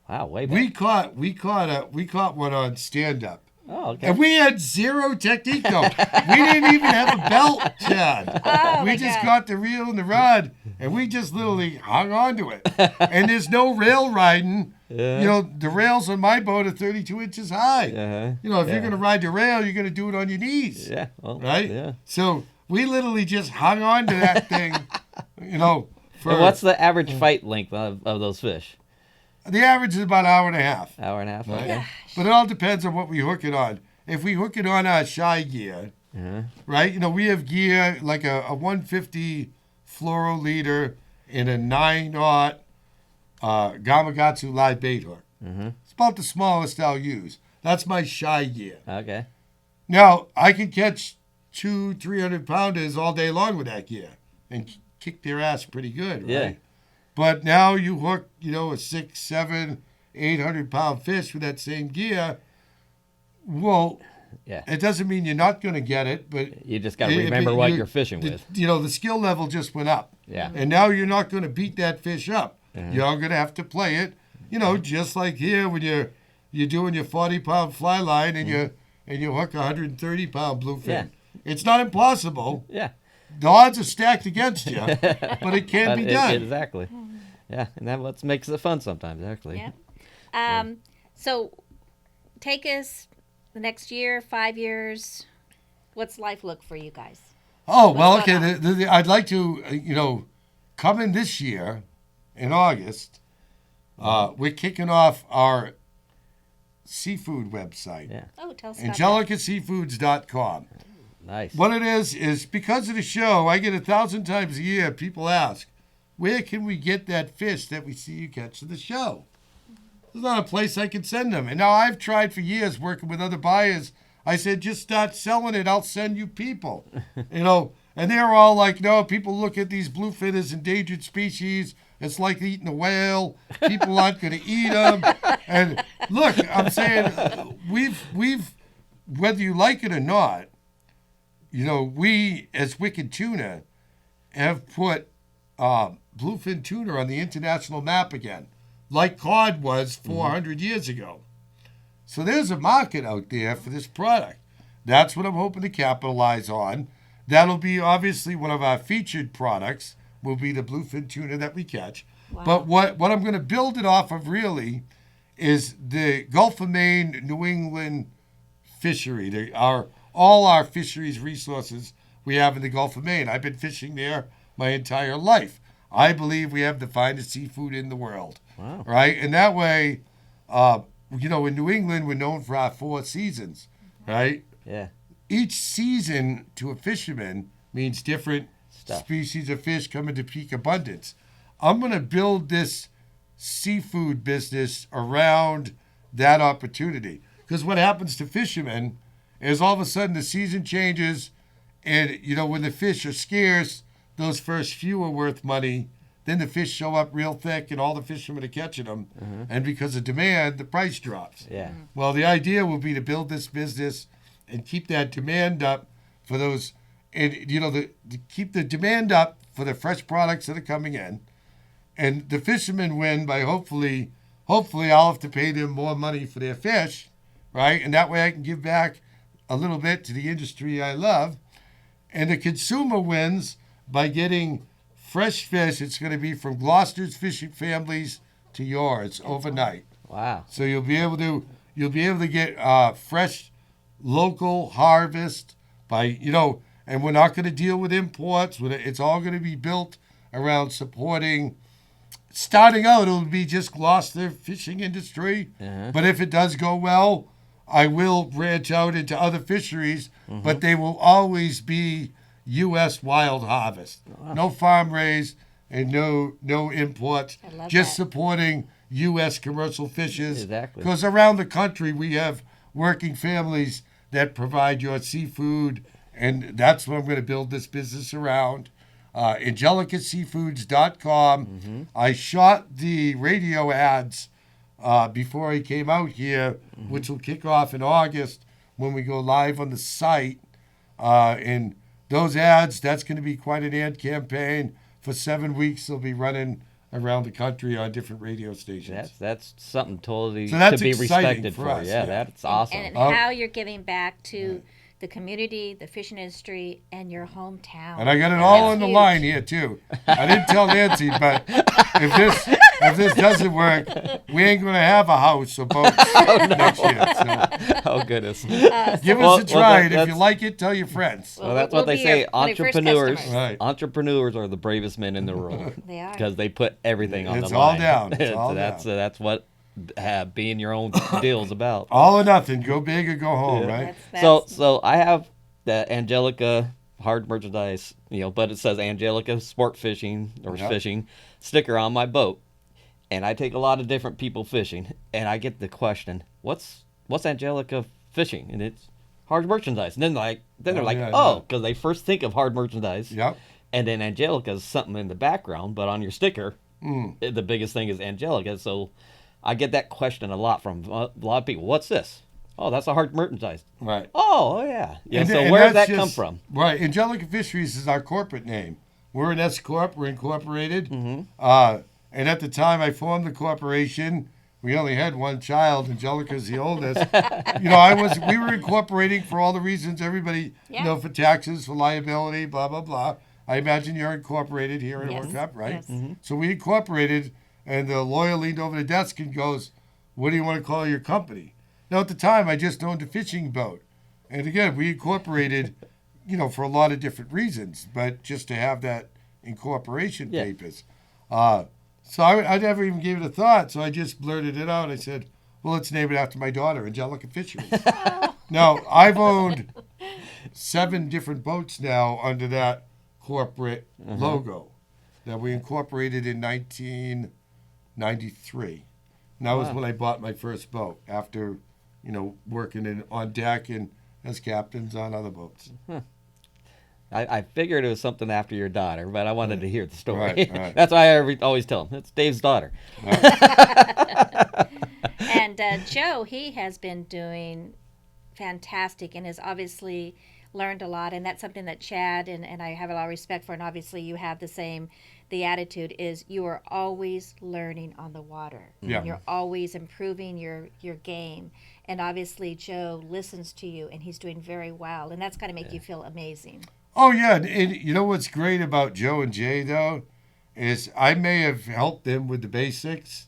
Wow, way back. We caught one on stand-up. Oh, okay. And we had zero technique, though. We didn't even have a belt, Chad. Oh, we just got the reel and the rod, and we just literally hung on to it. And there's no rail riding. Yeah. The rails on my boat are 32 inches high. Uh-huh. If you're going to ride the rail, you're going to do it on your knees. Yeah. Well, Right? Yeah. So we literally just hung on to that thing, for... And what's the average fight length of those fish? The average is about an hour and a half. Hour and a half? Right? Okay. But it all depends on what we hook it on. If we hook it on our shy gear, right? We have gear like a 150 fluoro leader and a 9-aught Gamakatsu live bait hook. It's about the smallest I'll use. That's my shy gear. Okay. Now, I can catch 200-300 pounders all day long with that gear and kick their ass pretty good, right? Yeah. But now you hook, a 6, 7, 800-pound fish with that same gear. Well, it doesn't mean you're not going to get it, but you just got to remember what you're fishing with. The skill level just went up. Yeah. And now you're not going to beat that fish up. You're going to have to play it, just like here when you're doing your 40-pound fly line and you hook a 130-pound bluefin. Yeah. It's not impossible. Yeah. The odds are stacked against you, but it can be done. Exactly. Yeah, and that's what makes it fun sometimes, actually. Yeah. So take us the next year, 5 years. What's life look for you guys? Oh, well, okay. I'd like to, come in this year in August. We're kicking off our seafood website. Yeah. Oh, tell us about that. AngelicaSeafoods.com. Nice. What it is because of the show, I get 1,000 times a year, people ask, where can we get that fish that we see you catch in the show? There's not a place I can send them. And now I've tried for years working with other buyers. I said, just start selling it. I'll send you people. And they're all like, no, people look at these bluefin as endangered species. It's like eating a whale. People aren't going to eat them. And look, I'm saying we've whether you like it or not, we as Wicked Tuna have put bluefin tuna on the international map again, like cod was 400 years ago. So there's a market out there for this product. That's what I'm hoping to capitalize on. That'll be obviously one of our featured products will be the bluefin tuna that we catch. Wow. But what I'm going to build it off of really is the Gulf of Maine, New England fishery. All our fisheries resources we have in the Gulf of Maine. I've been fishing there my entire life. I believe we have the finest seafood in the world. Wow. Right? And that way, in New England, we're known for our 4 seasons, right? Yeah. Each season to a fisherman means different Stuff. Species of fish come into peak abundance. I'm going to build this seafood business around that opportunity. Because what happens to fishermen is all of a sudden the season changes, and, when the fish are scarce, those first few are worth money. Then the fish show up real thick, and all the fishermen are catching them. Mm-hmm. And because of demand, the price drops. Yeah. Well, the idea will be to build this business and keep that demand up for those, and to keep the demand up for the fresh products that are coming in, and the fishermen win by hopefully I'll have to pay them more money for their fish, right? And that way I can give back a little bit to the industry I love, and the consumer wins by getting fresh fish. It's going to be from Gloucester's fishing families to yours overnight. Wow! So you'll be able to get fresh, local harvest by and we're not going to deal with imports. It's all going to be built around supporting. Starting out, it'll be just Gloucester fishing industry. Uh-huh. But if it does go well, I will branch out into other fisheries. Mm-hmm. But they will always be U.S. wild harvest. Wow. No farm raised and no imports. Just supporting U.S. commercial fishes. Exactly. Because around the country we have working families that provide your seafood. And that's what I'm going to build this business around. AngelicaSeafoods.com. Mm-hmm. I shot the radio ads before I came out here, mm-hmm. which will kick off in August when we go live on the site. And those ads, that's going to be quite an ad campaign. For 7 weeks, they'll be running around the country on different radio stations. That's something totally to be respected for. Us, yeah, that's awesome. And how you're giving back to the community, the fishing industry, and your hometown. And I got it all on the line here too. I didn't tell Nancy, but if this doesn't work, we ain't going to have a house or boat next year. So. Oh goodness! Give us a try, and if you like it, tell your friends. Well, that's what they say. Entrepreneurs, right. Entrepreneurs are the bravest men in the world. They are, because they put everything on the line. It's all down. It's all down. That's what being your own deal's about. All or nothing. Go big or go home, right? So I have the Angelica hard merchandise, but it says Angelica Sport Fishing or Fishing sticker on my boat, and I take a lot of different people fishing, and I get the question, what's Angelica Fishing? And it's hard merchandise, and then they're like, because they first think of hard merchandise, and then Angelica is something in the background, but on your sticker, the biggest thing is Angelica. So I get that question a lot from a lot of people. What's this? Oh, that's a hard merchandise. Right. Oh, yeah. So where did that come from? Right. Angelica Fisheries is our corporate name. We're an S Corp. We're incorporated. Mm-hmm. And at the time I formed the corporation, we only had one child. Angelica's the oldest. We were incorporating for all the reasons everybody, for taxes, for liability, blah, blah, blah. I imagine you're incorporated here at Hookup, right? Yes. Mm-hmm. So we incorporated. And the lawyer leaned over the desk and goes, what do you want to call your company? Now, at the time, I just owned a fishing boat. And again, we incorporated, for a lot of different reasons, but just to have that incorporation papers. So I never even gave it a thought. So I just blurted it out. I said, Well, let's name it after my daughter, Angelica Fisheries. Now, I've owned 7 different boats now under that corporate logo that we incorporated in 1993. And that was when I bought my first boat after, working on deck and as captains on other boats. I figured it was something after your daughter, but I wanted to hear the story. Right. That's why I always tell them, it's Dave's daughter. And Joe, he has been doing fantastic and has obviously learned a lot. And that's something that Chad and I have a lot of respect for. And obviously you have the attitude is you are always learning on the water. Yeah. You're always improving your game. And obviously Joe listens to you and he's doing very well. And that's got to make you feel amazing. Oh, yeah. And you know what's great about Joe and Jay, though, is I may have helped them with the basics,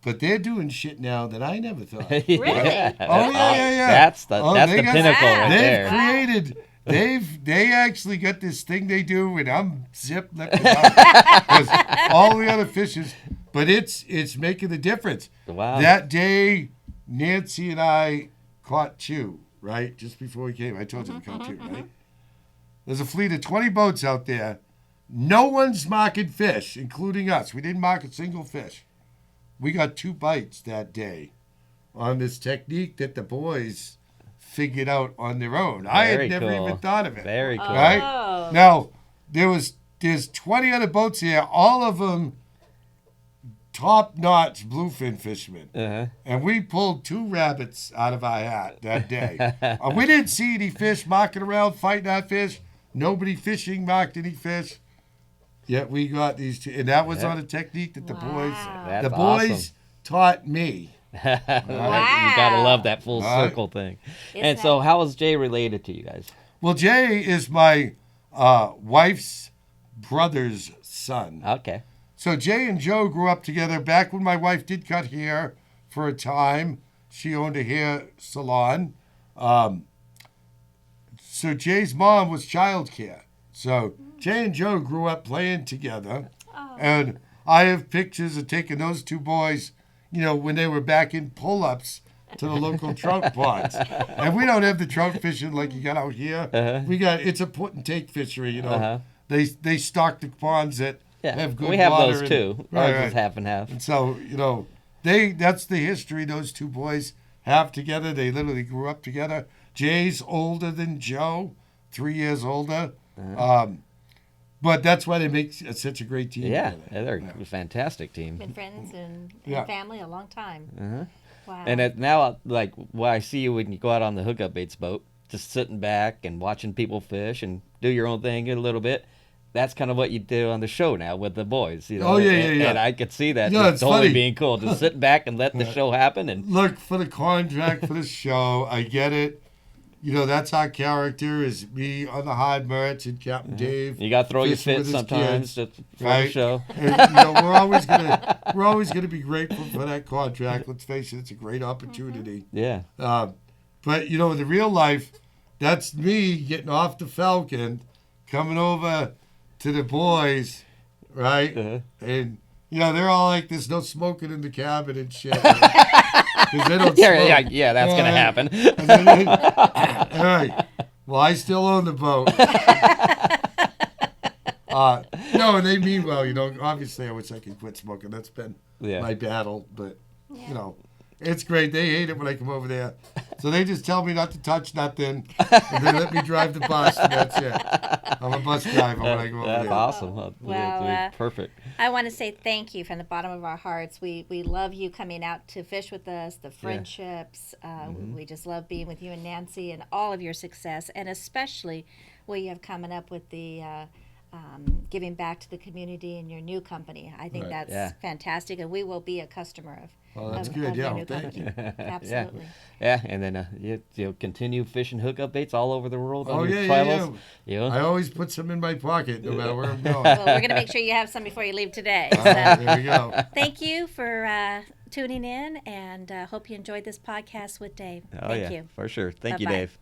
but they're doing shit now that I never thought. Really? Oh, yeah. That's the pinnacle right They've there. created... They actually got this thing they do, and I'm zip-lipping out. 'Cause all the other fishes, but it's making a difference. Wow. That day, Nancy and I caught 2, right? Just before we came. I told you to caught 2, right? There's a fleet of 20 boats out there. No one's marking fish, including us. We didn't mark a single fish. We got 2 bites that day on this technique that the boys figured out on their own. I had never even thought of it. Very cool. Right? Oh. Now, there's 20 other boats here, all of them top-notch bluefin fishermen. And we pulled 2 rabbits out of our hat that day. We didn't see any fish marking around, fighting our fish. Nobody fishing marked any fish. Yet we got these 2. And that was on a technique that the boys That's boys taught me. You gotta love that full circle thing. And so how is Jay related to you guys? Well, Jay is my wife's brother's son. Okay. So Jay and Joe grew up together back when my wife did cut hair for a time. She owned a hair salon. So Jay's mom was childcare. So Jay and Joe grew up playing together. And I have pictures of taking those 2 boys, when they were back in pull-ups to the local trout ponds. And we don't have the trout fishing like you got out here. It's a put and take fishery, They stock the ponds that have good water. We have those and, too. Ours is half and half. And so, that's the history those 2 boys have together. They literally grew up together. Jay's older than Joe, 3 years older. But that's why they make such a great team. Yeah, they're a fantastic team. Been friends and family a long time. Wow. And now, like, what I see you when you go out on the Hookup Baits boat, just sitting back and watching people fish and do your own thing a little bit. That's kind of what you do on the show now with the boys. Oh, yeah. And I could see that It's totally funny. being cool. Just sitting back and let the show happen. And look, for the contract, for the show, I get it. That's our character is me on the hard merch and Captain Dave. You got to throw your fishing fit with his sometimes kids, for the show. And, we're always gonna be grateful for that contract. Let's face it, it's a great opportunity. Yeah. But in the real life, that's me getting off the Falcon, coming over to the boys, right? And they're all like, "There's no smoking in the cabin and shit." Because they don't smoke. Yeah, that's going to happen. All right. Well, I still own the boat. No, and they mean well, Obviously, I wish I could quit smoking. That's been my battle. But, it's great. They hate it when I come over there. So they just tell me not to touch nothing. And they let me drive the bus, and that's it. I'm a bus driver when I go over there. That's awesome. Well, perfect. I want to say thank you from the bottom of our hearts. We love you coming out to fish with us, the friendships. We just love being with you and Nancy and all of your success, and especially what you have coming up with the giving back to the community and your new company. I think that's fantastic, and we will be a customer of. Oh, that's good. Of Yeah, your new thank you. Absolutely. Yeah, and then you'll continue fishing hookup baits all over the world Oh, on your yeah. travels. I always put some in my pocket, no matter where I'm going. Well, we're going to make sure you have some before you leave today. So. There we go. Thank you for tuning in, and hope you enjoyed this podcast with Dave. Thank you. For sure. Thank you, Bye-bye. Dave.